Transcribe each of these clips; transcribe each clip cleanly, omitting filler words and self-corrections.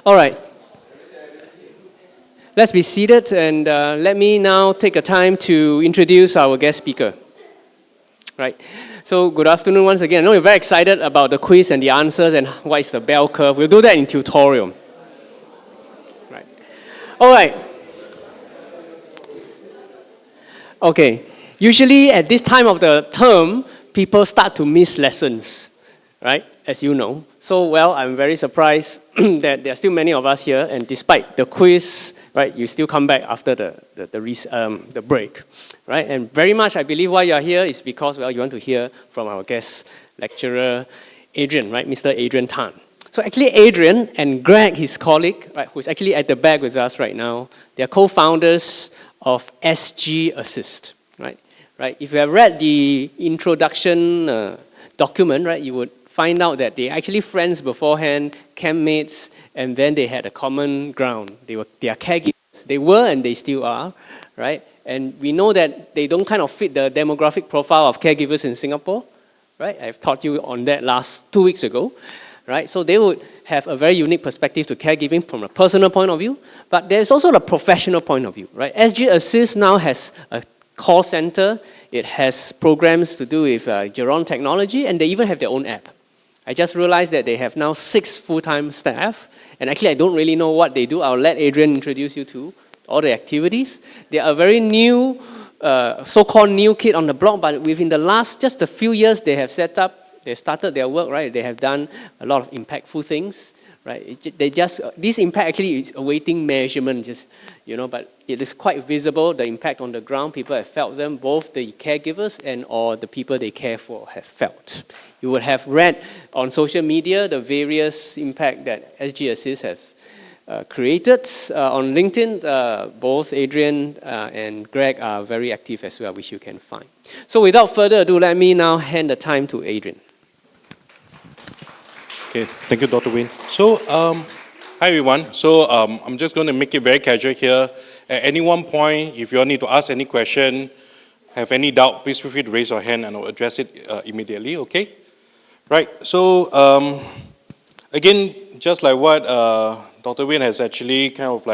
All right. Let's be seated and let me now take a time to introduce our guest speaker. Right. So good afternoon once again. I know you're very excited about the quiz and the answers and what is the bell curve. We'll do that in tutorial. Right. All right. Okay. Usually at this time of the term, people start to miss lessons, right? As you know. So, well, I'm very surprised that there are still many of us here, and despite the quiz, right, you still come back after the break, right? And very much, I believe why you are here is because, well, you want to hear from our guest lecturer, Adrian, right, Mr. Adrian Tan. So actually, Adrian and Greg, his colleague, right, who's actually at the back with us right now, they are co-founders of SG Assist, right? Right. If you have read the introduction document, right, you would find out that they actually friends beforehand, campmates, and then they had a common ground. They are caregivers. They were and they still are, right? And we know that they don't kind of fit the demographic profile of caregivers in Singapore, right? I've taught you on that 2 weeks ago, right? So they would have a very unique perspective to caregiving from a personal point of view, but there's also the professional point of view, right? SG Assist now has a call center. It has programs to do with Geron technology, and they even have their own app. I just realized that they have now 6 full-time staff, and actually I don't really know what they do. I'll let Adrian introduce you to all the activities. They are a very new, so-called new kid on the block, but within the last just a few years, they started their work, right? They have done a lot of impactful things, right? This impact actually is awaiting measurement, but it is quite visible, the impact on the ground. People have felt them, both the caregivers and or the people they care for have felt. You would have read on social media the various impact that SG Assist have created. On LinkedIn, both Adrian and Greg are very active as well, which you can find. So without further ado, let me now hand the time to Adrian. Okay, thank you, Dr. Wayne. So, hi everyone. So, I'm just going to make it very casual here. At any one point, if you all need to ask any question, have any doubt, please feel free to raise your hand and I'll address it immediately, okay? Right, so, again, just like what Dr. Wayne has actually kind of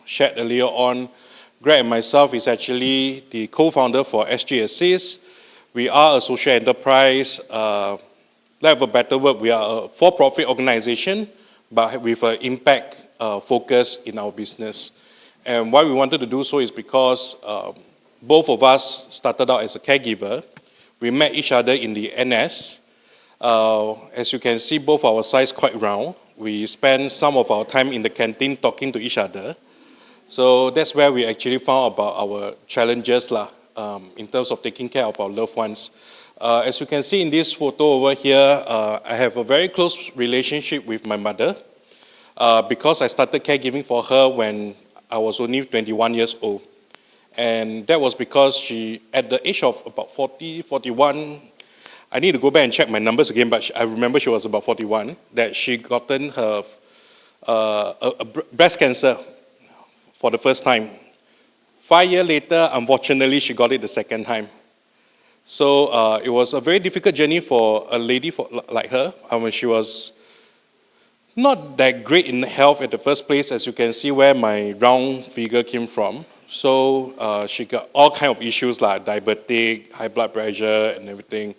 shared earlier on, Greg and myself is actually the co-founder for SG Assist. We are a social enterprise. Lack of a better word, we are a for-profit organization, but with an impact focus in our business. And why we wanted to do so is because both of us started out as a caregiver. We met each other in the NS. As you can see, both our size quite round. We spend some of our time in the canteen talking to each other. So that's where we actually found about our challenges in terms of taking care of our loved ones. As you can see in this photo over here, I have a very close relationship with my mother because I started caregiving for her when I was only 21 years old. And that was because she, at the age of about 40, 41, I need to go back and check my numbers again, but I remember she was about 41, that she gotten her breast cancer for the first time. 5 years later, unfortunately, she got it the second time. So it was a very difficult journey for a lady like her. She was not that great in health at the first place, as you can see where my round figure came from. So she got all kinds of issues like diabetic, high blood pressure and everything.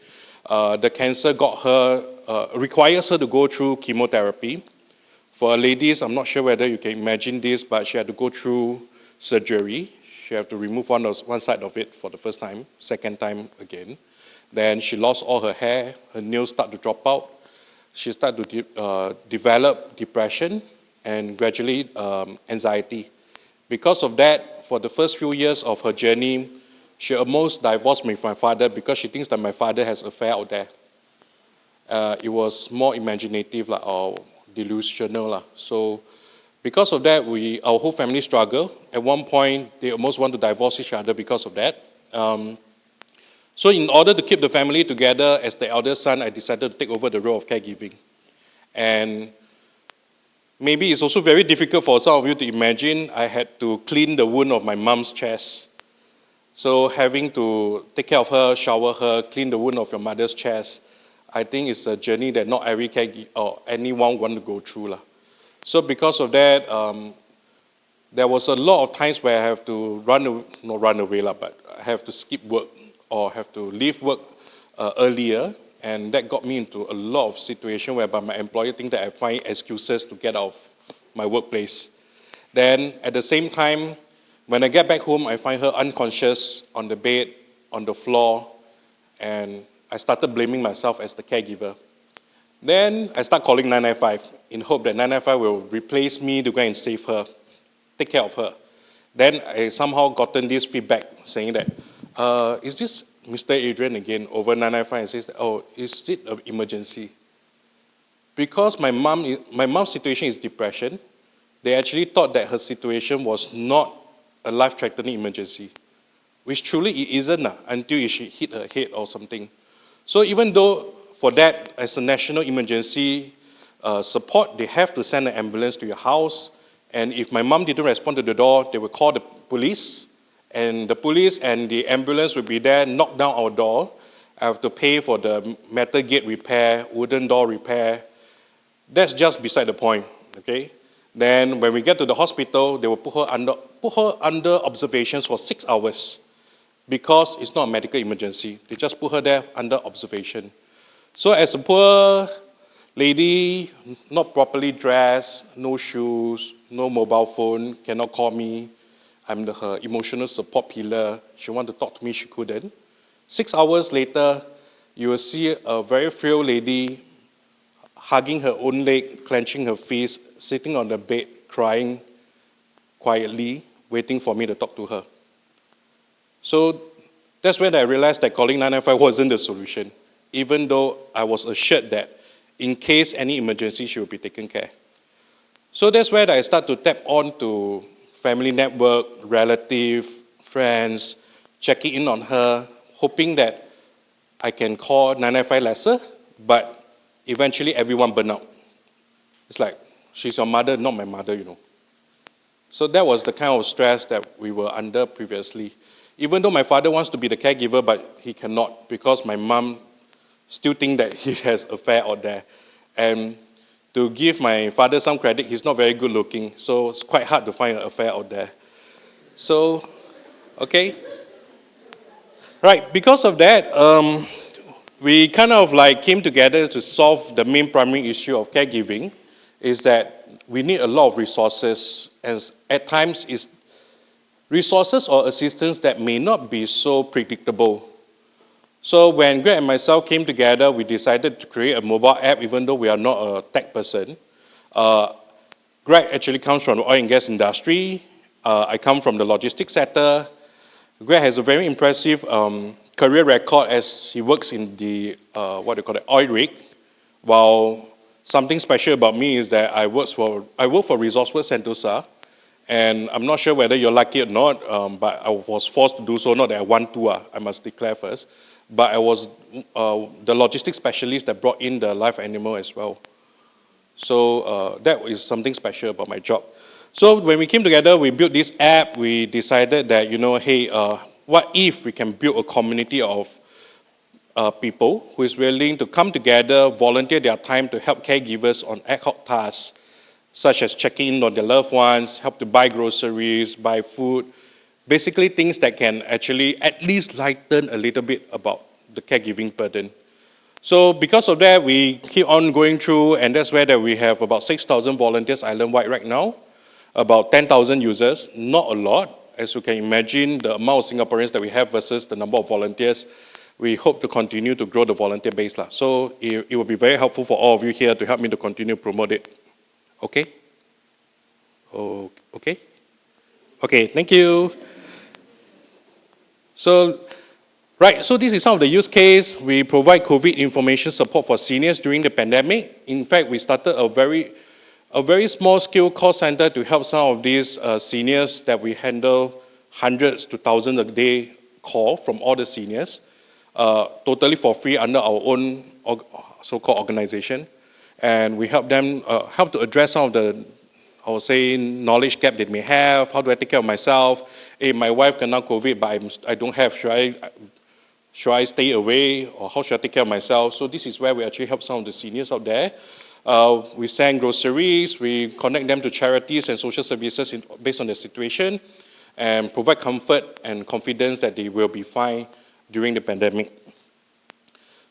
The cancer requires her to go through chemotherapy. For ladies, I'm not sure whether you can imagine this, but she had to go through surgery. She had to remove one side of it for the first time, second time again. Then she lost all her hair, her nails start to drop out. She started to develop depression and gradually anxiety. Because of that, for the first few years of her journey, she almost divorced with my father because she thinks that my father has an affair out there. It was more imaginative or delusional. So because of that, our whole family struggled. At one point, they almost want to divorce each other because of that. So in order to keep the family together, as the eldest son, I decided to take over the role of caregiving. And maybe it's also very difficult for some of you to imagine, I had to clean the wound of my mom's chest. So having to take care of her, shower her, clean the wound of your mother's chest, I think it's a journey that not every caregiver or anyone want to go through. So because of that, there was a lot of times where I have to not run away, but I have to skip work or have to leave work earlier. And that got me into a lot of situations whereby my employer think that I find excuses to get out of my workplace. Then at the same time, when I get back home, I find her unconscious on the bed, on the floor, and I started blaming myself as the caregiver. Then I start calling 995 in hope that 995 will replace me to go and save her, take care of her. Then I somehow gotten this feedback saying that, is this Mr. Adrian again over 995 and says, oh, is it an emergency? Because my mom's situation is depression, they actually thought that her situation was not a life-threatening emergency, which truly it isn't until she hit her head or something. So even though for that, as a national emergency support, they have to send an ambulance to your house, and if my mom didn't respond to the door, they would call the police, and the police and the ambulance would be there, knock down our door. I have to pay for the metal gate repair, wooden door repair. That's just beside the point, okay? Then when we get to the hospital, they will put her under observations for 6 hours because it's not a medical emergency. They just put her there under observation. So as a poor lady, not properly dressed, no shoes, no mobile phone, cannot call me, I'm her emotional support pillar. She wanted to talk to me, she couldn't. 6 hours later, you will see a very frail lady hugging her own leg, clenching her fist, sitting on the bed, crying quietly, waiting for me to talk to her. So that's when I realized that calling 995 wasn't the solution, even though I was assured that in case any emergency, she would be taken care. So that's where I start to tap on to family network, relative, friends, checking in on her, hoping that I can call 995 lesser, but eventually everyone burned out. It's like, she's your mother, not my mother, you know. So that was the kind of stress that we were under previously. Even though my father wants to be the caregiver, but he cannot because my mom still think that he has affair out there. And to give my father some credit, he's not very good looking, so it's quite hard to find an affair out there. So, okay. Right, because of that, we kind of like came together to solve the main primary issue of caregiving, is that we need a lot of resources, and at times it's resources or assistance that may not be so predictable. So when Greg and myself came together, we decided to create a mobile app, even though we are not a tech person. Greg actually comes from the oil and gas industry. I come from the logistics sector. Greg has a very impressive career record as he works in the, oil rig, while something special about me is that I work for Resourceworks Sentosa, and I'm not sure whether you like it or not, but I was forced to do so, not that I want to, I must declare first. But I was the logistics specialist that brought in the live animal as well. So that is something special about my job. So when we came together, we built this app. We decided that, hey, what if we can build a community of people who is willing to come together, volunteer their time to help caregivers on ad hoc tasks, such as checking in on their loved ones, help to buy groceries, buy food, basically things that can actually at least lighten a little bit about the caregiving burden. So because of that, we keep on going through, and that's where that we have about 6,000 volunteers island-wide right now, about 10,000 users, not a lot. As you can imagine, the amount of Singaporeans that we have versus the number of volunteers, we hope to continue to grow the volunteer base. So it will be very helpful for all of you here to help me to continue to promote it. Okay? Oh, okay? Okay, thank you. So this is some of the use case. We provide COVID information support for seniors during the pandemic. In fact, we started a very small scale call center to help some of these seniors that we handle hundreds to thousands a day call from all the seniors, totally for free under our own so-called organization. And we help them, help to address some of the, I would say, knowledge gap they may have. How do I take care of myself? Hey, my wife can now COVID, but I don't have. Should I stay away, or how should I take care of myself? So this is where we actually help some of the seniors out there. We send groceries, we connect them to charities and social services based on their situation, and provide comfort and confidence that they will be fine during the pandemic.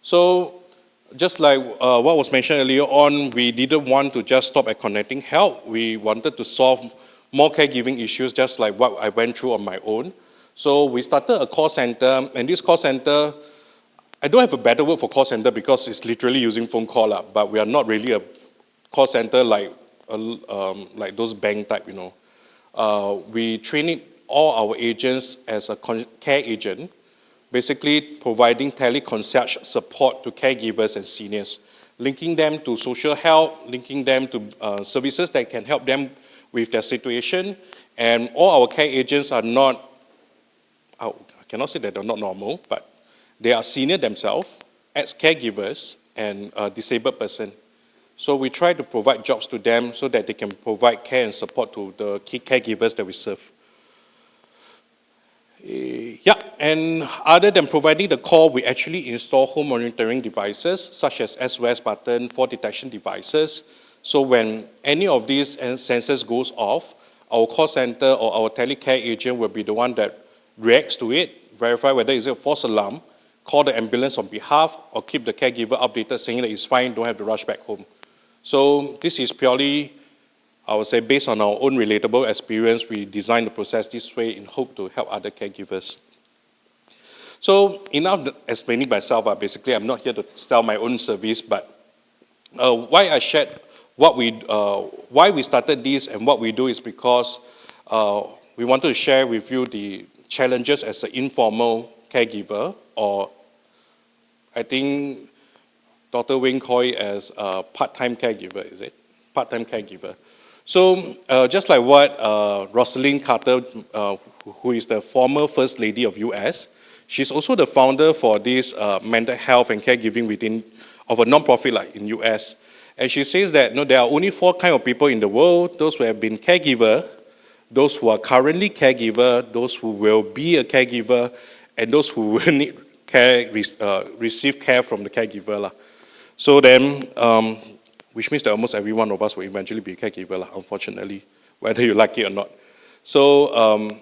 So, just like what was mentioned earlier on, we didn't want to just stop at connecting help. We wanted to solve more caregiving issues, just like what I went through on my own. So we started a call center, and this call center, I don't have a better word for call center because it's literally using phone call, but we are not really a call center like those bank type, We train all our agents as a care agent, basically providing tele-concierge support to caregivers and seniors, linking them to social help, linking them to services that can help them with their situation. And all our care agents are not, I cannot say that they're not normal, but they are senior themselves as caregivers and a disabled person. So we try to provide jobs to them so that they can provide care and support to the key caregivers that we serve. Yeah, and other than providing the call, we actually install home monitoring devices such as SOS button, fall detection devices. So when any of these sensors goes off, our call center or our telecare agent will be the one that reacts to it, verify whether it's a false alarm, call the ambulance on behalf, or keep the caregiver updated saying that it's fine, don't have to rush back home. So this is purely, I would say, based on our own relatable experience, we designed the process this way in hope to help other caregivers. So enough explaining myself, basically I'm not here to sell my own service, but why I shared why we started this and what we do is because we wanted to share with you the challenges as an informal caregiver, or I think Dr. Wing called it as a part-time caregiver, is it? Part-time caregiver. So just like what Rosalind Carter, who is the former First Lady of US, she's also the founder for this mental health and caregiving of a non-profit like in US. And she says that there are only 4 kinds of people in the world: those who have been caregiver, those who are currently caregiver, those who will be a caregiver, and those who will need care, receive care from the caregiver. So then, which means that almost every one of us will eventually be a caregiver, unfortunately, whether you like it or not. So,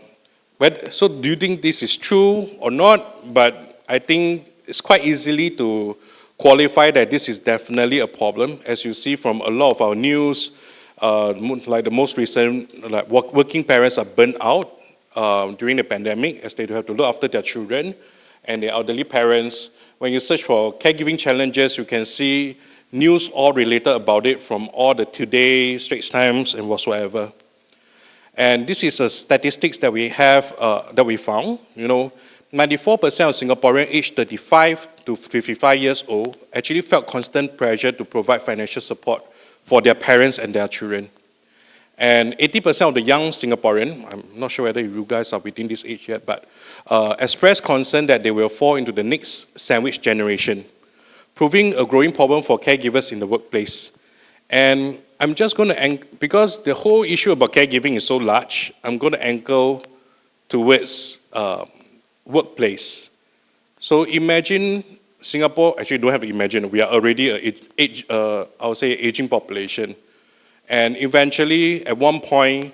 so do you think this is true or not? But I think it's quite easily to qualify that this is definitely a problem. As you see from a lot of our news, like the most recent, like working parents are burnt out during the pandemic as they have to look after their children and their elderly parents. When you search for caregiving challenges, you can see news all related about it from all the Today, Straits Times, and whatsoever. And this is a statistics that we have, that we found. 94% of Singaporeans aged 35 to 55 years old actually felt constant pressure to provide financial support for their parents and their children. And 80% of the young Singaporean, I'm not sure whether you guys are within this age yet, but expressed concern that they will fall into the next sandwich generation, proving a growing problem for caregivers in the workplace. And I'm just going to, because the whole issue about caregiving is so large, I'm going to anchor towards workplace. So imagine Singapore, actually don't have to imagine, we are already I would say aging population. And eventually, at one point,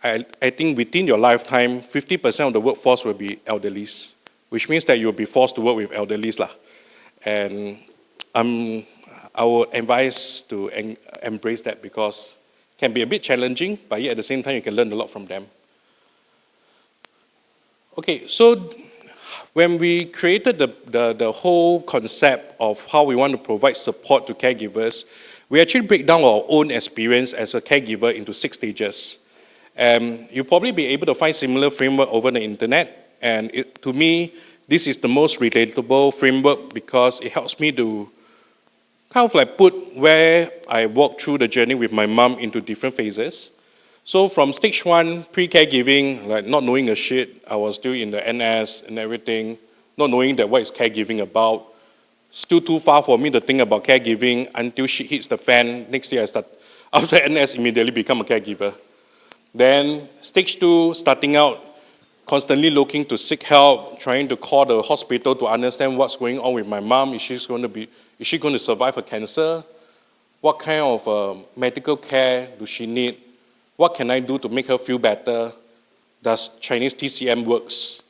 I think within your lifetime, 50% of the workforce will be elderlies, which means that you'll be forced to work with elderlies. And I would advise to embrace that because it can be a bit challenging, but yet at the same time, you can learn a lot from them. Okay, so when we created the whole concept of how we want to provide support to caregivers, we actually break down our own experience as a caregiver into 6 stages. You'll probably be able to find similar framework over the internet. And to me, this is the most relatable framework because it helps me to kind of like put where I walk through the journey with my mom into different phases. So from stage 1, pre-caregiving, like not knowing a shit, I was still in the NS and everything, not knowing that what is caregiving about. Still too far for me to think about caregiving until shit hits the fan. Next year I start, after NS, immediately become a caregiver. Then stage 2, starting out, constantly looking to seek help, trying to call the hospital to understand what's going on with my mom. Is she going to survive her cancer? What kind of medical care does she need? What can I do to make her feel better? Does Chinese TCM works?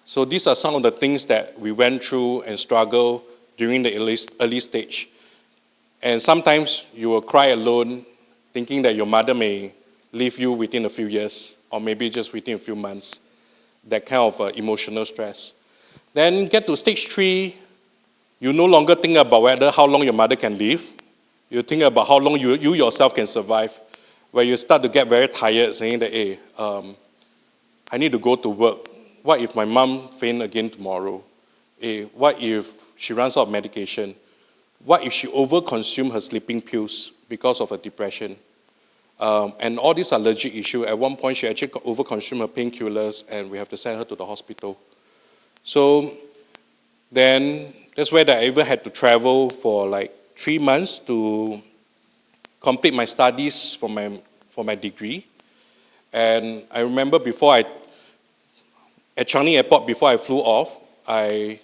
So these are some of the things that we went through and struggled during the early stage. And sometimes you will cry alone, thinking that your mother may leave you within a few years, or maybe just within a few months. That kind of emotional stress. Then get to stage 3, you no longer think about how long your mother can live. You think about how long you yourself can survive, where you start to get very tired, saying that, hey, I need to go to work. What if my mom faint again tomorrow? Hey, what if she runs out of medication? What if she overconsumes her sleeping pills because of her depression? And all these are legit issues. At one point, she actually overconsumed her painkillers, and we have to send her to the hospital. So then that's where I even had to travel for like 3 months to complete my studies for my degree. And I remember at Changi Airport, before I flew off, I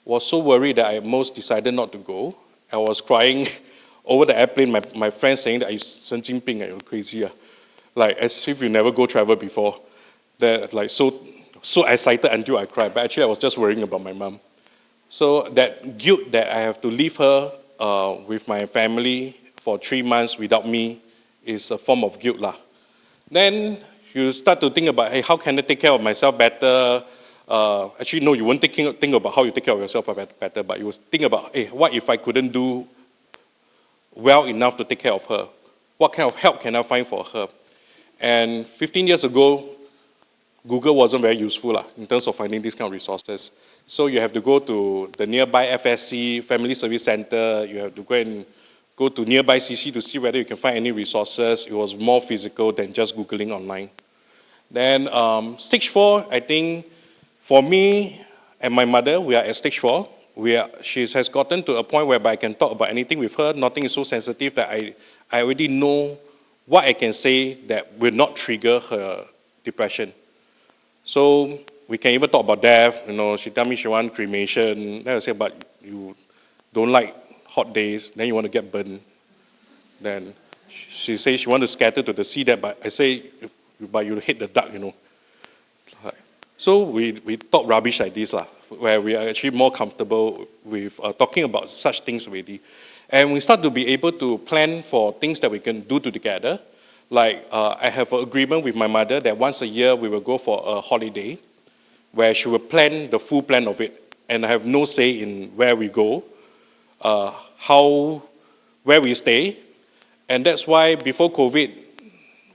was so worried that I almost decided not to go. I was crying over the airplane, my friends saying that, "Are you 神经病, you're crazy." Like as if you never go travel before. They're like so excited until I cried. But actually I was just worrying about my mom. So that guilt that I have to leave her with my family for 3 months without me is a form of guilt lah. Then you start to think about, hey, how can I take care of myself better? Actually, no, you won't think about how you take care of yourself better, but you will think about, hey, what if I couldn't do well enough to take care of her? What kind of help can I find for her? And 15 years ago, Google wasn't very useful in terms of finding these kind of resources. So you have to go to the nearby FSC, Family Service Center. You have to go to nearby CC to see whether you can find any resources. It was more physical than just Googling online. Then stage 4, I think, for me and my mother, we are at stage 4. She has gotten to a point whereby I can talk about anything with her. Nothing is so sensitive that I already know what I can say that will not trigger her depression. So we can even talk about death. She tell me she wants cremation. Then I say, but you don't like hot days, then you want to get burned. Then she says she wants to scatter to the sea there, but I say, but you hate the dark, So we talk rubbish like this, where we are actually more comfortable with talking about such things already. And we start to be able to plan for things that we can do together. Like I have an agreement with my mother that once a year we will go for a holiday where she will plan the full plan of it. And I have no say in where we go, where we stay. And that's why before COVID,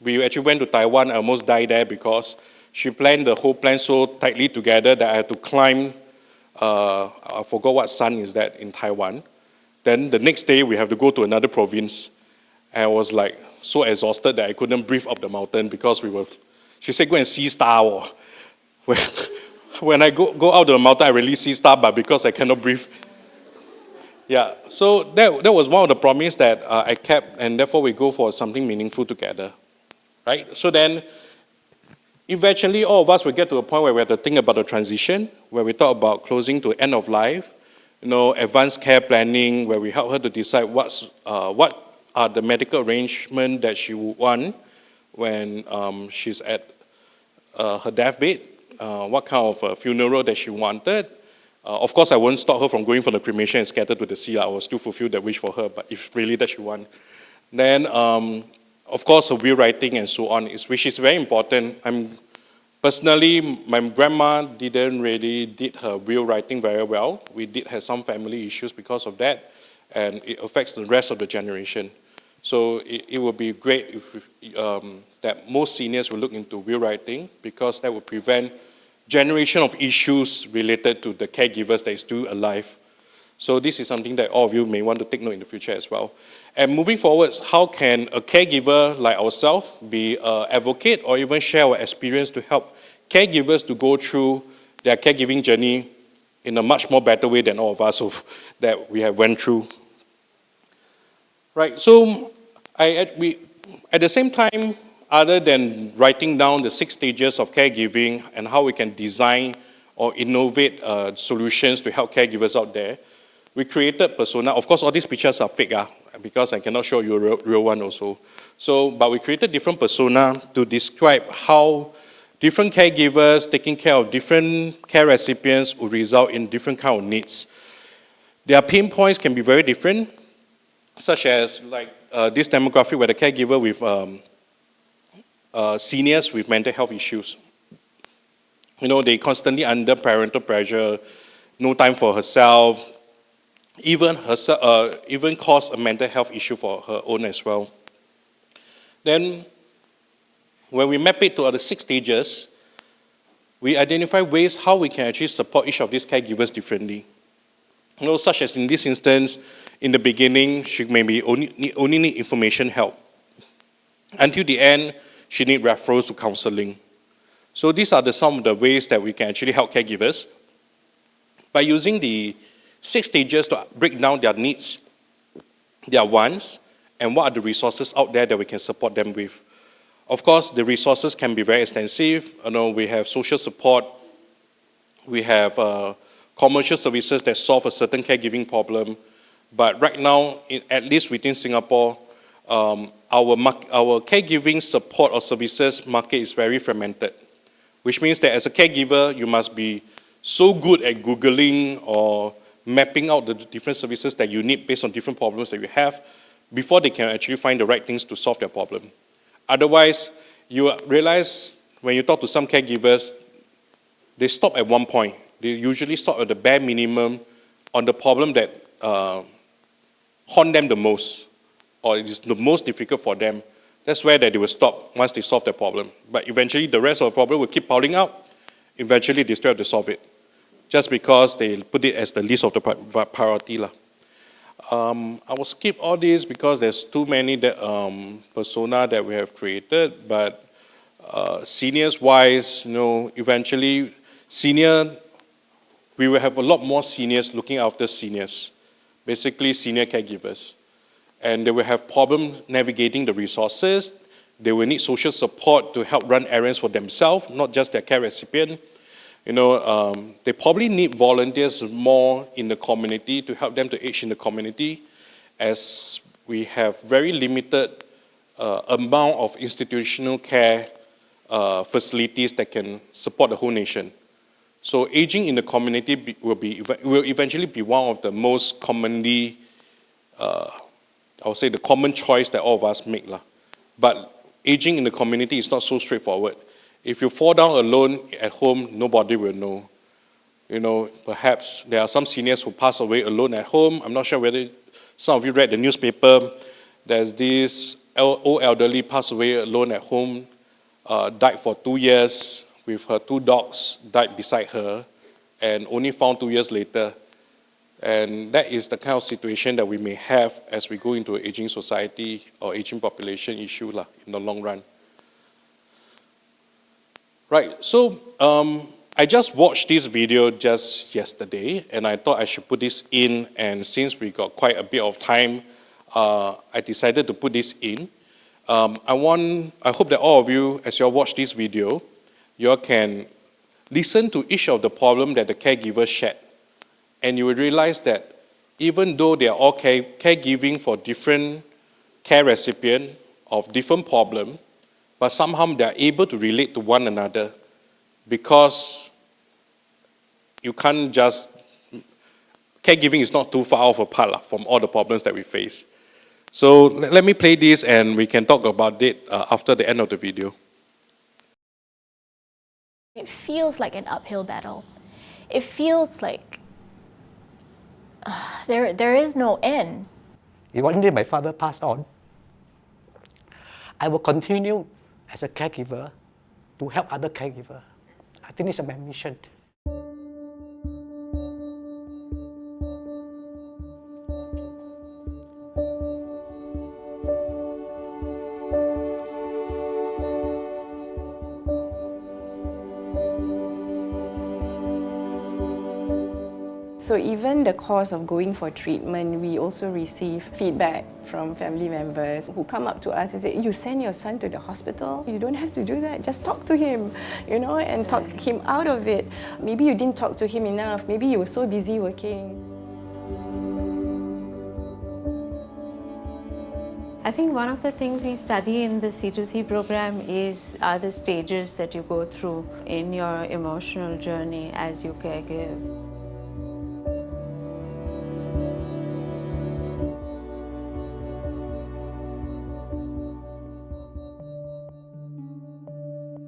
we actually went to Taiwan. I almost died there because she planned the whole plan so tightly together that I had to climb, I forgot what sun is that in Taiwan. Then the next day we have to go to another province. And I was like so exhausted that I couldn't breathe up the mountain because she said, go and see star. When I go out of the mountain, I really see star, but because I cannot breathe. Yeah, so that was one of the promises that I kept, and therefore we go for something meaningful together, right? So then, eventually all of us will get to a point where we have to think about the transition, where we talk about closing to end of life, advanced care planning, where we help her to decide what are the medical arrangements that she would want when she's at her deathbed, what kind of funeral that she wanted. Of course, I won't stop her from going for the cremation and scatter to the sea. I will still fulfill that wish for her, but if really that she wants. Then, of course, her will writing and so on, which is very important. Personally, my grandma didn't really did her will writing very well. We did have some family issues because of that, and it affects the rest of the generation. So it would be great if that most seniors will look into will writing, because that would prevent generation of issues related to the caregivers that is still alive. So this is something that all of you may want to take note in the future as well. And moving forwards, how can a caregiver like ourselves be an advocate or even share our experience to help caregivers to go through their caregiving journey in a much more better way than all of us that we have went through. Right, so at the same time, other than writing down the 6 stages of caregiving and how we can design or innovate solutions to help caregivers out there, we created persona. Of course, all these pictures are fake, because I cannot show you a real one also. So, but we created different persona to describe how different caregivers taking care of different care recipients will result in different kind of needs. Their pain points can be very different, such as like this demographic where the caregiver with seniors with mental health issues. They constantly under parental pressure, no time for herself, even cause a mental health issue for her own as well. Then, when we map it to the 6 stages, we identify ways how we can actually support each of these caregivers differently. Such as in this instance, in the beginning, she maybe only need information help. Until the end, she need referrals to counseling. So these are some of the ways that we can actually help caregivers. By using the 6 stages to break down their needs, their wants, and what are the resources out there that we can support them with. Of course, the resources can be very extensive. We have social support, we have commercial services that solve a certain caregiving problem. But right now, at least within Singapore, our caregiving support or services market is very fragmented, which means that as a caregiver, you must be so good at Googling or mapping out the different services that you need based on different problems that you have before they can actually find the right things to solve their problem. Otherwise, you realize when you talk to some caregivers, they stop at one point. They usually stop at the bare minimum on the problem that haunt them the most, or it is the most difficult for them. That's where they will stop once they solve their problem. But eventually, the rest of the problem will keep piling up. Eventually, they still have to solve it, just because they put it as the least of the priority. I will skip all this because there's too many persona that we have created. But seniors-wise, eventually, we will have a lot more seniors looking after seniors, basically senior caregivers. And they will have problems navigating the resources. They will need social support to help run errands for themselves, not just their care recipient. They probably need volunteers more in the community to help them to age in the community, as we have very limited amount of institutional care facilities that can support the whole nation. So aging in the community will eventually be one of the most commonly, I would say, the common choice that all of us make. But aging in the community is not so straightforward. If you fall down alone at home, nobody will know. Perhaps there are some seniors who pass away alone at home. I'm not sure whether some of you read the newspaper. There's this old elderly passed away alone at home, died for 2 years with her 2 dogs, died beside her, and only found 2 years later. And that is the kind of situation that we may have as we go into an aging society or aging population issue in the long run. Right, so I just watched this video just yesterday, and I thought I should put this in, and since we got quite a bit of time, I decided to put this in. I hope that all of you, as you all watch this video, you all can listen to each of the problems that the caregivers shared, and you will realize that even though they are all caregiving for different care recipients of different problems, but somehow they are able to relate to one another, because you can't just, caregiving is not too far off apart from all the problems that we face. So let me play this and we can talk about it after the end of the video. It feels like an uphill battle. It feels like there is no end. If one day my father passed on, I will continue as a caregiver to help other caregivers. I think it's my mission. So even the course of going for treatment, we also receive feedback from family members who come up to us and say, you send your son to the hospital, you don't have to do that, just talk to him, and talk him out of it. Maybe you didn't talk to him enough, maybe you were so busy working. I think one of the things we study in the C2C program are the stages that you go through in your emotional journey as you caregive.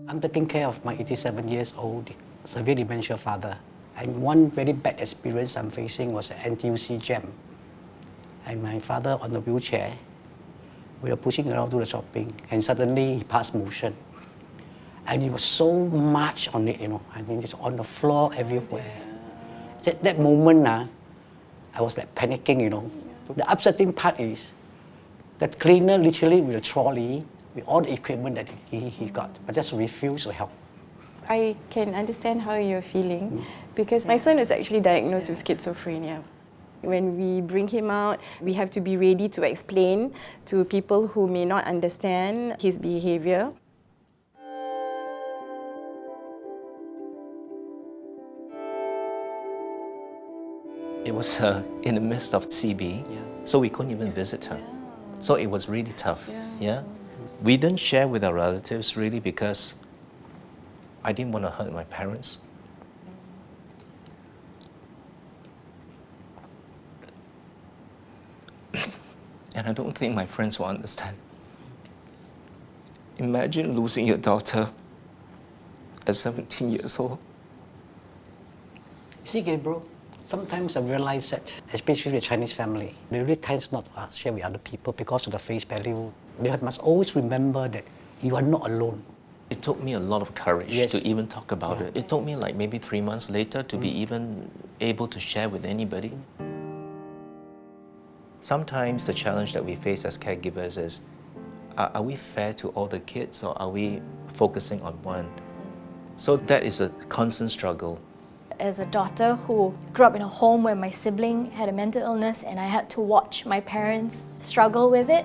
I'm taking care of my 87 years old severe dementia father. And one very bad experience I'm facing was an NTUC jam. And my father on the wheelchair, we were pushing around to the shopping, and suddenly he passed motion. And it was so much on it, I mean, it's on the floor everywhere. That moment, I was like panicking, The upsetting part is that cleaner literally with a trolley, with all the equipment that he got, but just refused to help. I can understand how you're feeling because my son is actually diagnosed with schizophrenia. When we bring him out, we have to be ready to explain to people who may not understand his behavior. It was in the midst of CB, so we couldn't even visit her. So it was really tough. Yeah. We didn't share with our relatives really because I didn't want to hurt my parents. And I don't think my friends will understand. Imagine losing your daughter at 17 years old. See, Gabriel, sometimes I realize that, especially with Chinese family, they really tend not to share with other people because of the face value. They must always remember that you are not alone. It took me a lot of courage to even talk about it. It took me like maybe 3 months later to be even able to share with anybody. Sometimes the challenge that we face as caregivers is, are we fair to all the kids or are we focusing on one? So that is a constant struggle. As a daughter who grew up in a home where my sibling had a mental illness and I had to watch my parents struggle with it,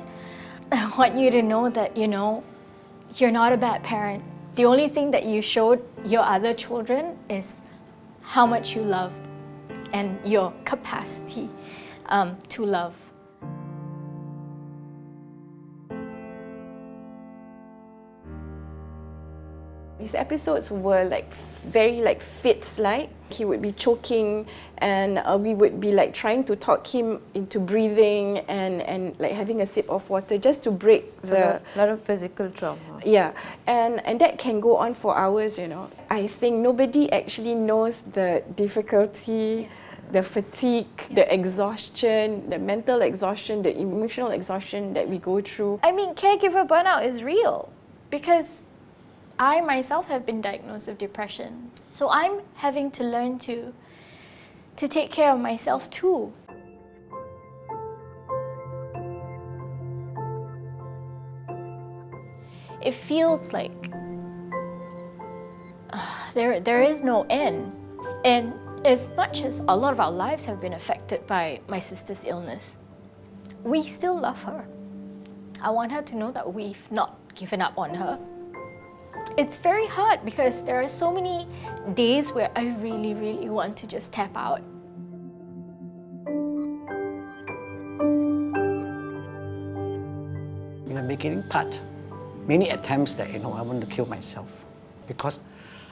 I want you to know that, you're not a bad parent. The only thing that you showed your other children is how much you love and your capacity to love. His episodes were very fits-like. He would be choking and we would be trying to talk him into breathing and having a sip of water just to break A lot of physical trauma. Yeah, and that can go on for hours, I think nobody actually knows the difficulty, the fatigue, the exhaustion, the mental exhaustion, the emotional exhaustion that we go through. I mean, caregiver burnout is real because I myself have been diagnosed with depression. So I'm having to learn to take care of myself too. It feels like there is no end. And as much as a lot of our lives have been affected by my sister's illness, we still love her. I want her to know that we've not given up on her. It's very hard because there are so many days where I really, really want to just tap out. In the beginning part, many attempts that I want to kill myself because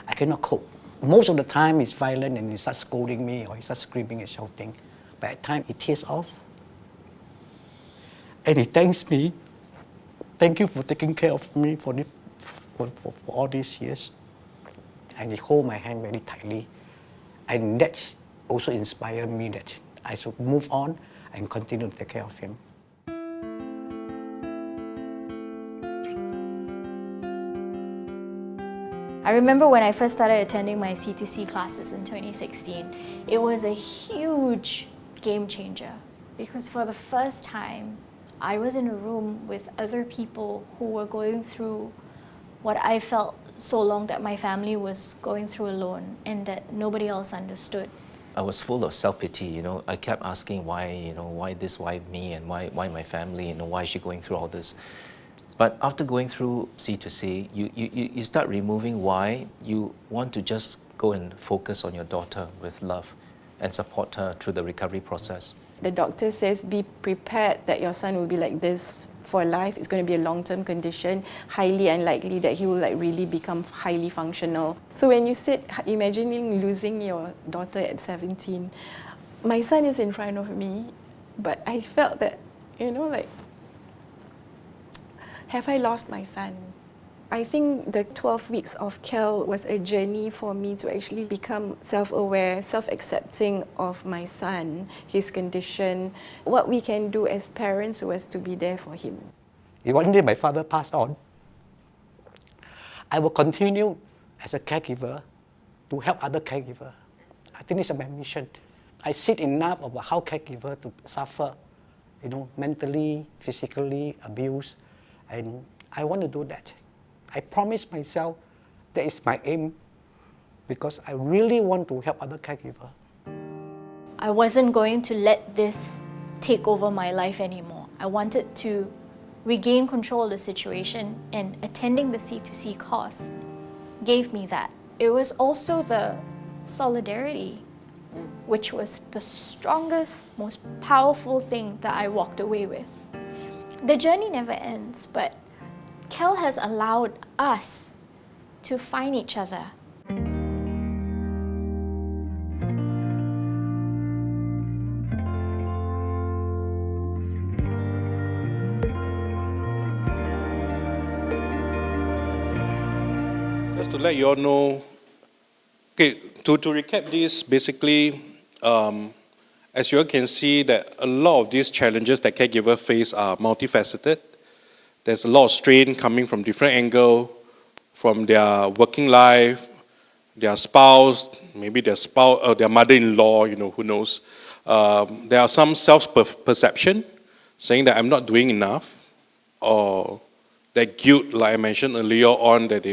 I cannot cope. Most of the time it's violent and he starts scolding me or he starts screaming and shouting. But at times it tears off. And he thanks me. Thank you for taking care of me for all these years. And he hold my hand very tightly. And that also inspired me that I should move on and continue to take care of him. I remember when I first started attending my C2C classes in 2016, it was a huge game changer because for the first time, I was in a room with other people who were going through what I felt so long that my family was going through alone and that nobody else understood. I was full of self-pity, I kept asking why, why this, why me, and why my family, why is she going through all this? But after going through C2C, you start removing why. You want to just go and focus on your daughter with love and support her through the recovery process. The doctor says, be prepared that your son will be like this for life. It's going to be a long-term condition, highly unlikely that he will like really become highly functional. So when you said imagining losing your daughter at 17, my son is in front of me, but I felt that, you know, like, have I lost my son? I think the 12 weeks of Kel was a journey for me to actually become self-aware, self-accepting of my son, his condition. What we can do as parents was to be there for him. If one day my father passed on, I will continue as a caregiver to help other caregivers. I think it's my mission. I see enough about how caregivers to suffer, you know, mentally, physically, abuse, and I want to do that. I promise myself that is my aim because I really want to help other caregivers. I wasn't going to let this take over my life anymore. I wanted to regain control of the situation, and attending the C2C course gave me that. It was also the solidarity, which was the strongest, most powerful thing that I walked away with. The journey never ends, but Kel has allowed us to find each other. Just to let you all know, okay, to recap this, basically, as you all can see that a lot of these challenges that caregivers face are multifaceted. There's a lot of strain coming from different angles, from their working life, their spouse, maybe their spouse, or their mother-in-law, you know, who knows. There are some self-perception, saying that I'm not doing enough, or that guilt, like I mentioned earlier on, that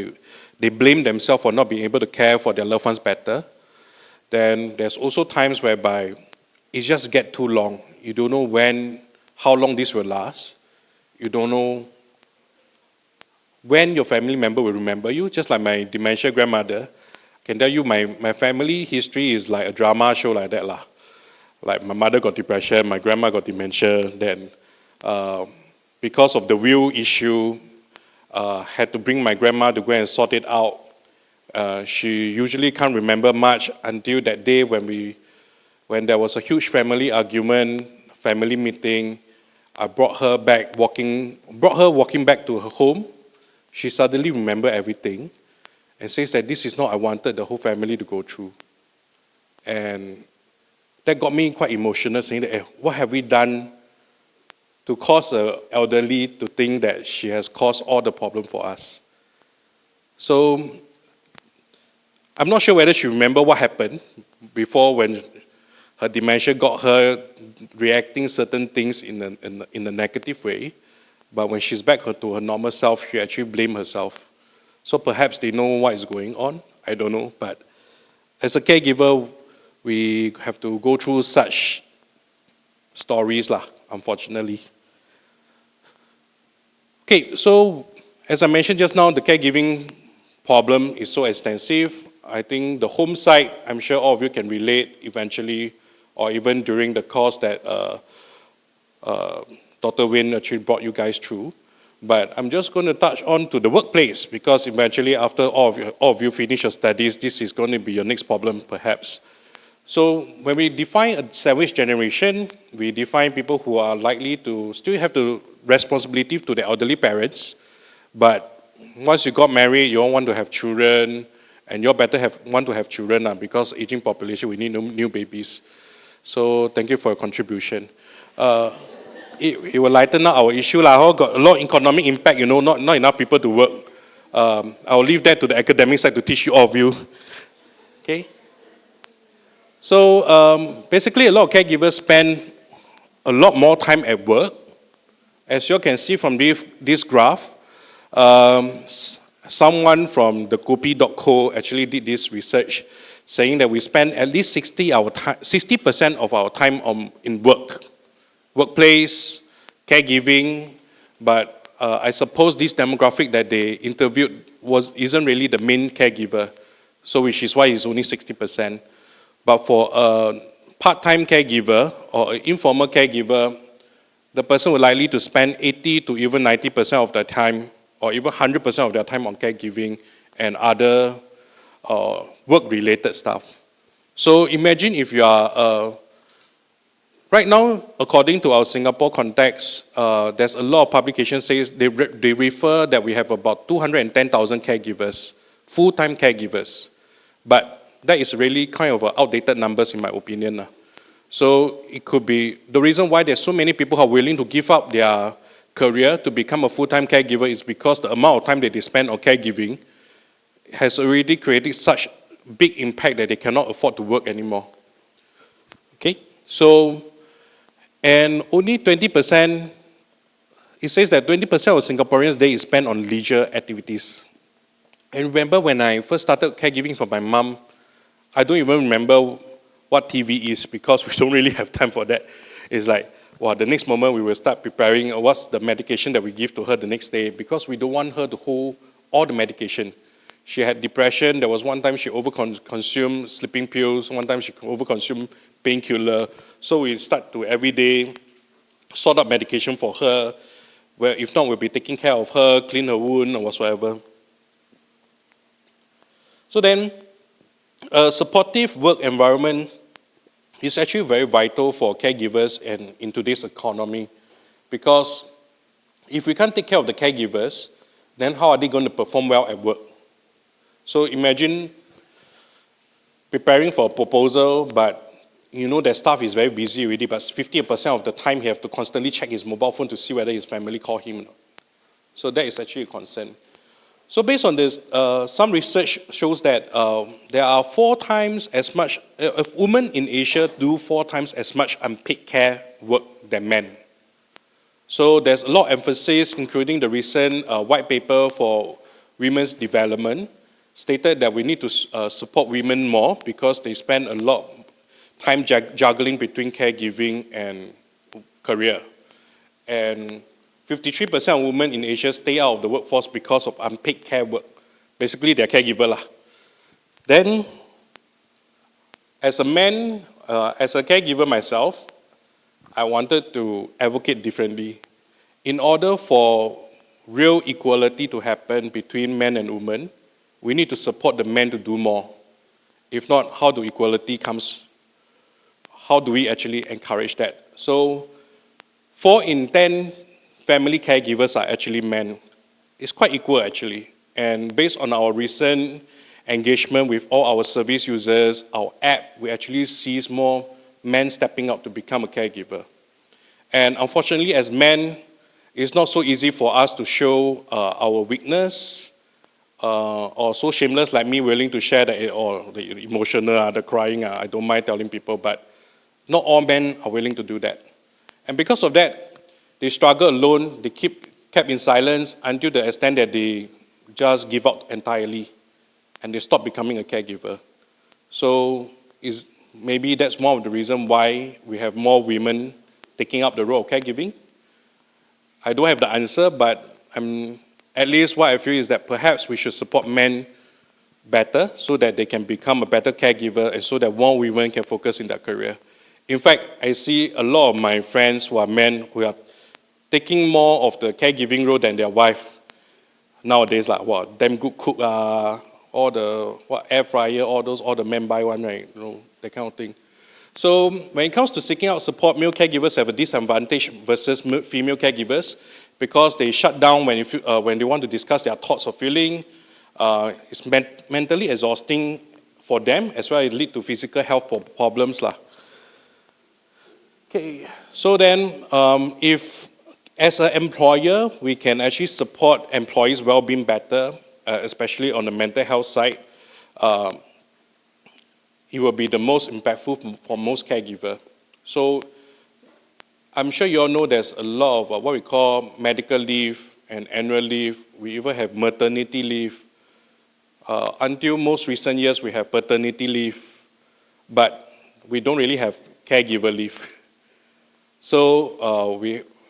they blame themselves for not being able to care for their loved ones better. Then there's also times whereby it just gets too long. You don't know how long this will last. You don't know when your family member will remember you, just like my dementia grandmother. I can tell you my family history is like a drama show like that. Like my mother got depression, my grandma got dementia, then because of the will issue, had to bring my grandma to go and sort it out. She usually can't remember much until that day when there was a huge family argument, family meeting. I brought her walking back to her home. She suddenly remembered everything and says that this is not what I wanted the whole family to go through. And that got me quite emotional, saying that, what have we done to cause an elderly to think that she has caused all the problem for us? So I'm not sure whether she remembered what happened before when her dementia got her reacting certain things in a negative way. But when she's back to her normal self, she actually blamed herself. So perhaps they know what is going on. I don't know. But as a caregiver, we have to go through such stories, unfortunately. Okay, so as I mentioned just now, the caregiving problem is so extensive. I think the home side, I'm sure all of you can relate eventually, or even during the course that Dr. Win actually brought you guys through. But I'm just going to touch on to the workplace, because eventually after all of you finish your studies, this is going to be your next problem perhaps. So when we define a sandwich generation, we define people who are likely to still have the responsibility to the elderly parents, but once you got married, you all want to have children, and you all better want to have children because aging population, we need new babies. So thank you for your contribution. It will lighten up our issue. Got a lot of economic impact, not enough people to work. I'll leave that to the academic side to teach you all of you. Okay? So basically, a lot of caregivers spend a lot more time at work. As you can see from this graph, someone from the Kopi.co actually did this research saying that we spend at least 60% of our time in workplace, caregiving, but I suppose this demographic that they interviewed isn't really the main caregiver, so which is why it's only 60%. But for part-time caregiver or an informal caregiver, the person will likely to spend 80 to even 90% of their time, or even 100% of their time on caregiving and other work-related stuff. So imagine if you are, right now, according to our Singapore context, there's a lot of publications says they refer that we have about 210,000 caregivers, full-time caregivers. But that is really kind of outdated numbers in my opinion. So it could be, the reason why there's so many people who are willing to give up their career to become a full-time caregiver is because the amount of time that they spend on caregiving has already created such big impact that they cannot afford to work anymore. Okay, so, and only 20%, it says that 20% of Singaporeans' day is spent on leisure activities. And remember when I first started caregiving for my mom, I don't even remember what TV is because we don't really have time for that. It's like, well, the next moment we will start preparing what's the medication that we give to her the next day because we don't want her to hold all the medication. She had depression. There was one time she overconsumed sleeping pills. One time she overconsumed painkiller. So we start to every day sort out medication for her, where if not, we'll be taking care of her, clean her wound or whatsoever. So then, a supportive work environment is actually very vital for caregivers and in today's economy, because if we can't take care of the caregivers, then how are they going to perform well at work? So imagine preparing for a proposal, but you know that staff is very busy already, but 50% of the time he have to constantly check his mobile phone to see whether his family call him or not. So that is actually a concern. So based on this, some research shows that there are 4 times as much, women in Asia do 4 times as much unpaid care work than men. So there's a lot of emphasis, including the recent white paper for women's development, stated that we need to support women more because they spend a lot of time juggling between caregiving and career. And 53% of women in Asia stay out of the workforce because of unpaid care work. Basically, they're caregiver. Then, as a man, as a caregiver myself, I wanted to advocate differently. In order for real equality to happen between men and women, we need to support the men to do more. If not, how do equality comes? How do we actually encourage that? So, 4 in 10 family caregivers are actually men. It's quite equal actually. And based on our recent engagement with all our service users, our app, we actually see more men stepping up to become a caregiver. And unfortunately, as men, it's not so easy for us to show our weakness or so shameless like me willing to share the emotional, the crying, I don't mind telling people, but not all men are willing to do that. And because of that, they struggle alone, they kept in silence until the extent that they just give up entirely and they stop becoming a caregiver. So maybe that's one of the reasons why we have more women taking up the role of caregiving. I don't have the answer, but at least what I feel is that perhaps we should support men better so that they can become a better caregiver and so that more women can focus in their career. In fact, I see a lot of my friends who are men who are taking more of the caregiving role than their wife nowadays, like what, damn good cook, all the air fryer, all the men buy one, right? You know, that kind of thing. So when it comes to seeking out support, male caregivers have a disadvantage versus female caregivers because they shut down when they want to discuss their thoughts or feeling. It's mentally exhausting for them as well as lead to physical health problems. Okay, so then if as an employer, we can actually support employees' well-being better, especially on the mental health side. It will be the most impactful for most caregivers. So I'm sure you all know there's a lot of what we call medical leave and annual leave. We even have maternity leave. Until most recent years, we have paternity leave, but we don't really have caregiver leave. So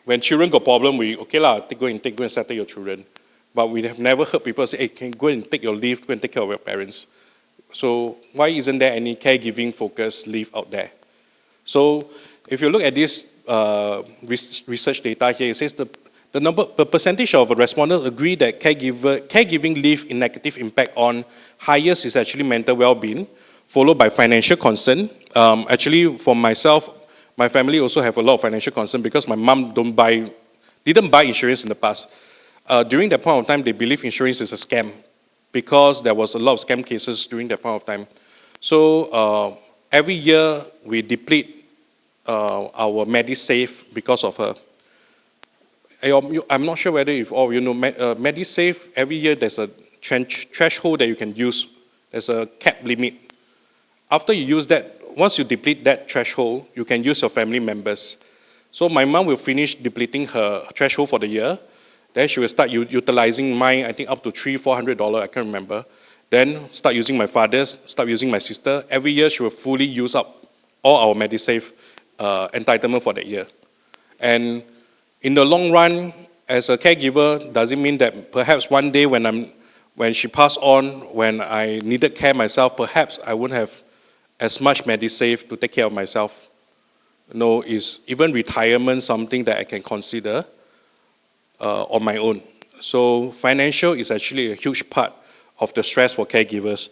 when children got problem, go and settle your children. But we have never heard people say, hey, can you go and take your leave, go and take care of your parents. So why isn't there any caregiving focused leave out there? So if you look at this research data here, it says the percentage of respondents agree that caregiving leave in negative impact on highest is actually mental well-being, followed by financial concern. Actually, for myself, my family also have a lot of financial concern because my mom didn't buy insurance in the past. During that point of time, they believe insurance is a scam because there was a lot of scam cases during that point of time. So every year we deplete our MediSave because of her. I'm not sure whether if all of you know, MediSave, every year there's a threshold that you can use. There's a cap limit. After you use that, once you deplete that threshold, you can use your family members. So my mom will finish depleting her threshold for the year. Then she will start utilizing mine, I think up to $300-400, I can't remember. Then start using my father's, start using my sister. Every year she will fully use up all our MediSave entitlement for that year. And in the long run, as a caregiver, does it mean that perhaps one day when she passed on, when I needed care myself, perhaps I wouldn't have as much MediSave to take care of myself? No, is even retirement something that I can consider on my own? So financial is actually a huge part of the stress for caregivers.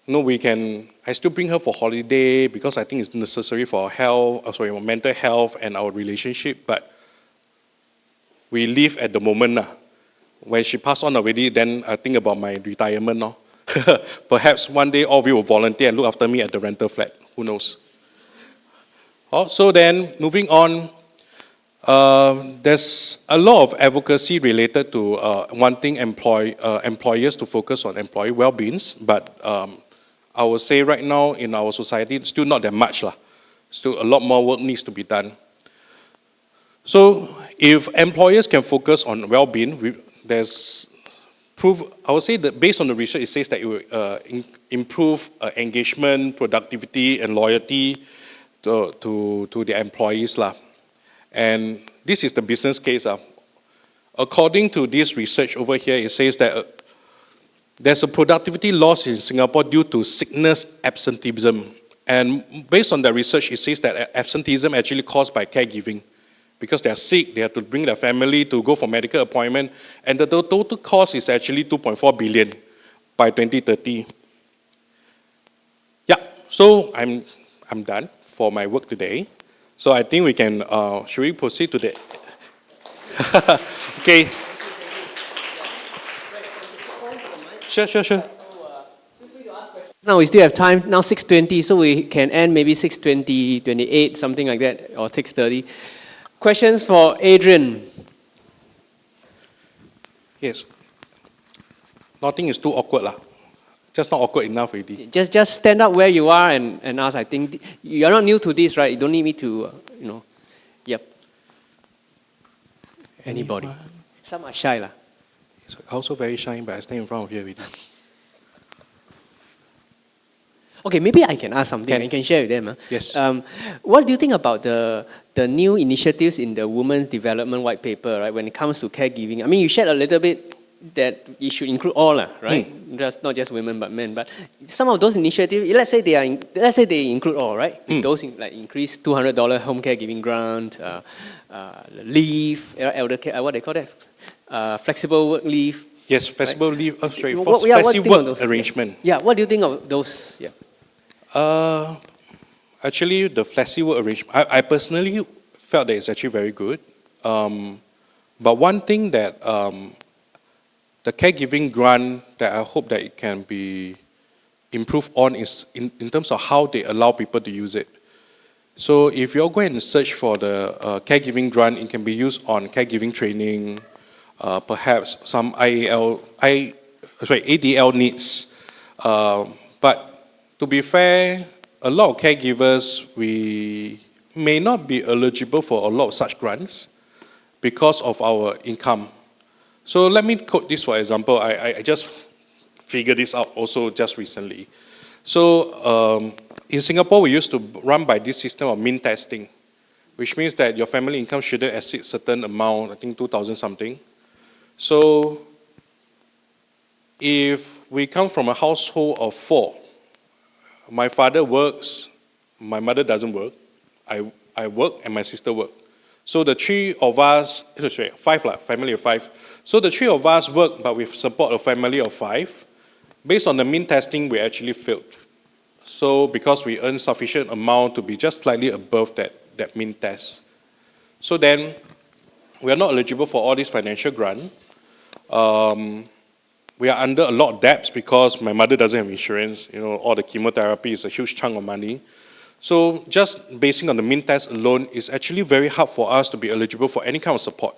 No, I still bring her for holiday because I think it's necessary for our mental health and our relationship, but we live at the moment. When she passed on already, then I think about my retirement. No? Perhaps one day all of you will volunteer and look after me at the rental flat. Who knows? So then, moving on, there's a lot of advocacy related to wanting employers to focus on employee well-being, but I would say right now in our society, still not that much. Still a lot more work needs to be done. So if employers can focus on well-being, there's proof. I would say that based on the research, it says that it will improve engagement, productivity, and loyalty to the employees. And this is the business case. According to this research over here, it says that there's a productivity loss in Singapore due to sickness absenteeism. And based on the research, it says that absenteeism actually caused by caregiving. Because they are sick, they have to bring their family to go for medical appointment, and the total cost is actually 2.4 billion by 2030. Yeah, so I'm done for my work today. So I think we can, should we proceed to the, okay. Sure. Now we still have time, now 6:20, so we can end maybe 6:20, 28, something like that, or 6:30. Questions for Adrian? Yes. Nothing is too awkward. Just not awkward enough already. Just stand up where you are and ask. I think you're not new to this, right? You don't need me to, Yep. Anybody? Some are shy. Also very shy, but I stand in front of you already. Okay, maybe I can ask something. I can share with them. Yes. What do you think about the new initiatives in the Women's Development White Paper, right? When it comes to caregiving, I mean, you shared a little bit that it should include all, right? Not just women but men. But some of those initiatives, let's say they include all, right? Those like increase $200 home caregiving grant, leave, elder care, what they call that, flexible work leave. Yes, flexible right? leave. Flexible work arrangement. Yeah. What do you think of those? Yeah. Actually, the flexible arrangement, I personally felt that it's actually very good. But one thing that the caregiving grant that I hope that it can be improved on is in terms of how they allow people to use it. So if you're going to search for the caregiving grant, it can be used on caregiving training, perhaps some ADL needs. But to be fair, a lot of caregivers, we may not be eligible for a lot of such grants because of our income. So let me quote this for example. I just figured this out also just recently. So in Singapore, we used to run by this system of mean testing, which means that your family income shouldn't exceed certain amount, I think 2,000 something. So if we come from a household of 4, my father works, my mother doesn't work, I work and my sister work. So the three of us, family of five. So the three of us work, but with support of family of five. Based on the mean testing, we actually failed. So because we earn sufficient amount to be just slightly above that mean test. So then, we are not eligible for all this financial grant. We are under a lot of debts because my mother doesn't have insurance. You know, all the chemotherapy is a huge chunk of money. So just basing on the mean test alone is actually very hard for us to be eligible for any kind of support.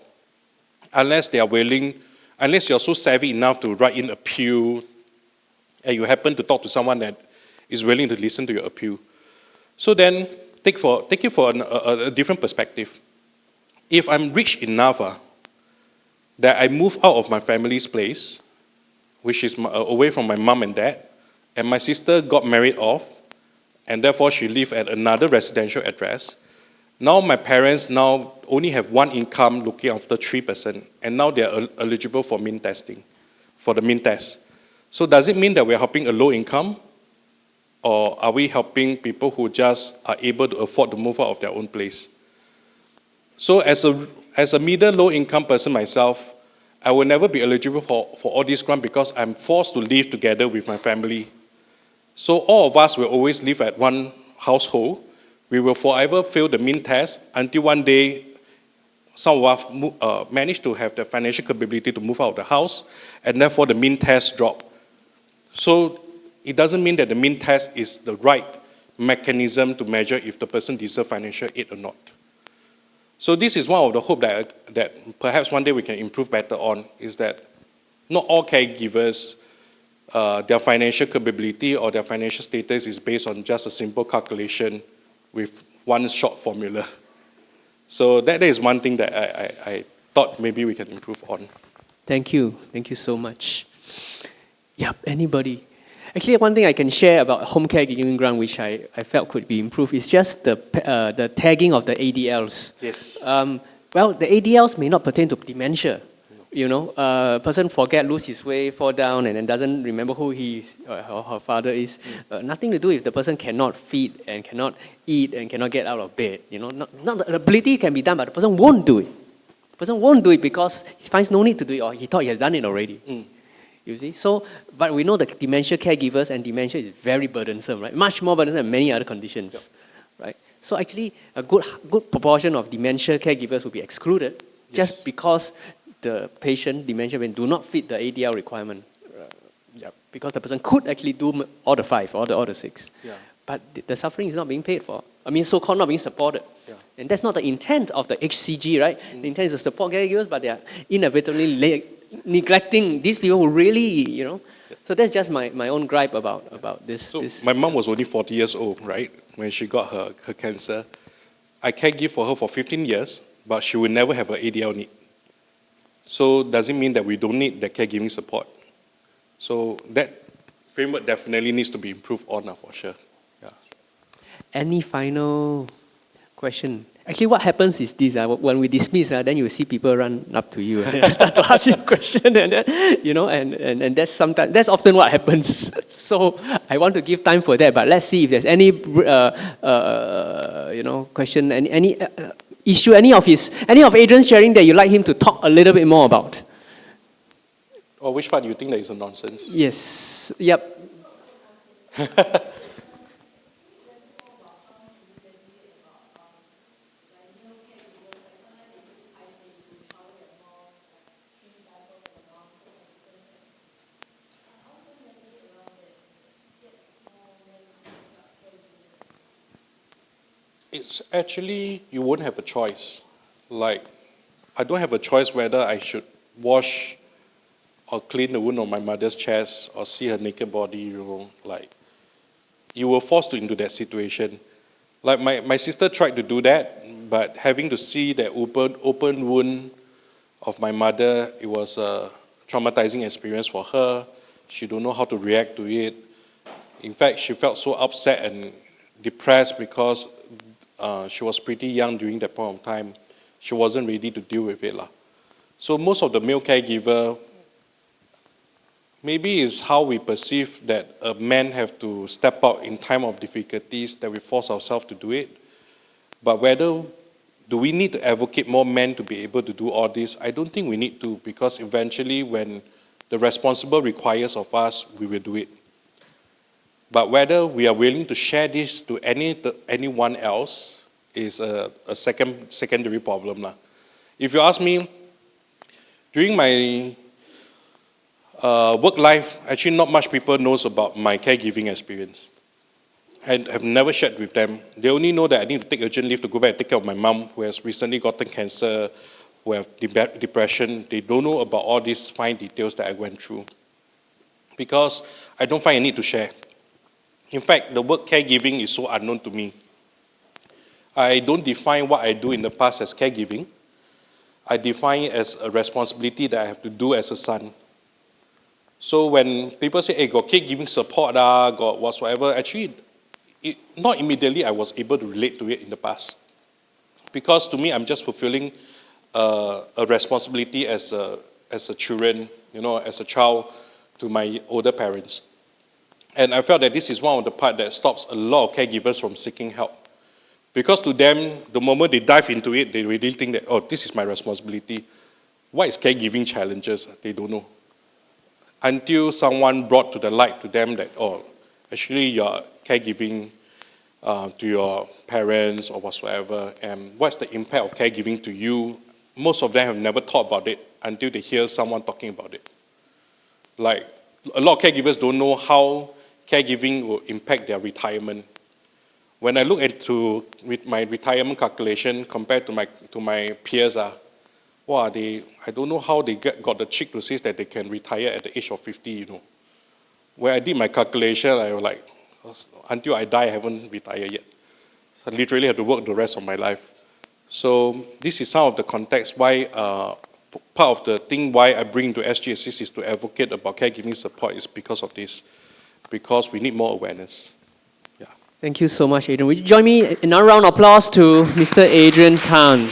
Unless they are willing, unless you're so savvy enough to write in appeal, and you happen to talk to someone that is willing to listen to your appeal. So then, take it for a different perspective. If I'm rich enough that I move out of my family's place, which is away from my mom and dad, and my sister got married off, and therefore she lived at another residential address. Now my parents now only have one income looking after 3%, and now they are eligible for mean testing, for the mean test. So does it mean that we're helping a low income, or are we helping people who just are able to afford to move out of their own place? So as a middle low income person myself, I will never be eligible for all these grants because I'm forced to live together with my family. So all of us will always live at one household. We will forever fail the mean test until one day some of us manage to have the financial capability to move out of the house, and therefore the mean test drop. So it doesn't mean that the mean test is the right mechanism to measure if the person deserves financial aid or not. So this is one of the hope that perhaps one day we can improve better on, is that not all caregivers, their financial capability or their financial status is based on just a simple calculation with one short formula. So that is one thing that I thought maybe we can improve on. Thank you so much. Yeah, anybody? Actually, one thing I can share about home caregiving grant, which I felt could be improved, is just the tagging of the ADLs. Yes. Well, the ADLs may not pertain to dementia. You know, a person lose his way, fall down, and then doesn't remember who he or her father is. Nothing to do if the person cannot feed and cannot eat and cannot get out of bed. You know, not the ability can be done, but the person won't do it. The person won't do it because he finds no need to do it, or he thought he has done it already. You see, so, but we know that dementia caregivers, and dementia is very burdensome, right? Much more burdensome than many other conditions, right? So actually, a good proportion of dementia caregivers will be excluded just because the patient, dementia, do not fit the ADL requirement. Because the person could actually do all the 5, all the 6. But the suffering is not being paid for. I mean, so-called not being supported. And that's not the intent of the HCG, right? The intent is to support caregivers, but they are inevitably neglecting these people who really, you know. So that's just my own gripe about this. So my mom was only 40 years old, right, when she got her cancer. I caregived for her for 15 years, but she will never have an ADL need. So does it mean that we don't need the caregiving support? So that framework definitely needs to be improved on for sure. Yeah. Any final question? Actually, what happens is this: when we dismiss, then you see people run up to you and start to ask you a question, and then, you know, and that's often what happens. So I want to give time for that, but let's see if there's any question, any issue, any of Adrian's sharing that you'd like him to talk a little bit more about. Or which part do you think that is a nonsense? Yes. Yep. It's actually, you won't have a choice. Like, I don't have a choice whether I should wash or clean the wound on my mother's chest or see her naked body, you know, like, you were forced into that situation. Like, my sister tried to do that, but having to see that open wound of my mother, it was a traumatizing experience for her. She don't know how to react to it. In fact, she felt so upset and depressed because she was pretty young during that point of time. She wasn't ready to deal with it. So most of the male caregiver, maybe is how we perceive that a man have to step out in time of difficulties, that we force ourselves to do it. But whether do we need to advocate more men to be able to do all this? I don't think we need to, because eventually when the responsible requires of us, we will do it. But whether we are willing to share this to anyone else is a secondary problem. If you ask me, during my work life, actually not much people knows about my caregiving experience. I have never shared with them. They only know that I need to take urgent leave to go back and take care of my mom, who has recently gotten cancer, who have depression. They don't know about all these fine details that I went through, because I don't find a need to share. In fact, the word caregiving is so unknown to me. I don't define what I do in the past as caregiving. I define it as a responsibility that I have to do as a son. So when people say, hey, got caregiving support, got whatsoever, actually, not immediately I was able to relate to it in the past. Because to me, I'm just fulfilling a responsibility as a children, as a child to my older parents. And I felt that this is one of the parts that stops a lot of caregivers from seeking help. Because to them, the moment they dive into it, they really think that, oh, this is my responsibility. What is caregiving challenges? They don't know. Until someone brought to the light to them that, oh, actually you're caregiving to your parents or whatsoever, and what's the impact of caregiving to you? Most of them have never thought about it until they hear someone talking about it. Like, a lot of caregivers don't know how caregiving will impact their retirement. When I look into my retirement calculation compared to my peers, I don't know how they got the cheek to say that they can retire at the age of 50, When I did my calculation, I was like, until I die, I haven't retired yet. So I literally have to work the rest of my life. So this is some of the context why, part of the thing why I bring to SG Assist is to advocate about caregiving support is because of this, because we need more awareness. Yeah. Thank you so much, Adrian. Would you join me in a round of applause to Mr. Adrian Tan?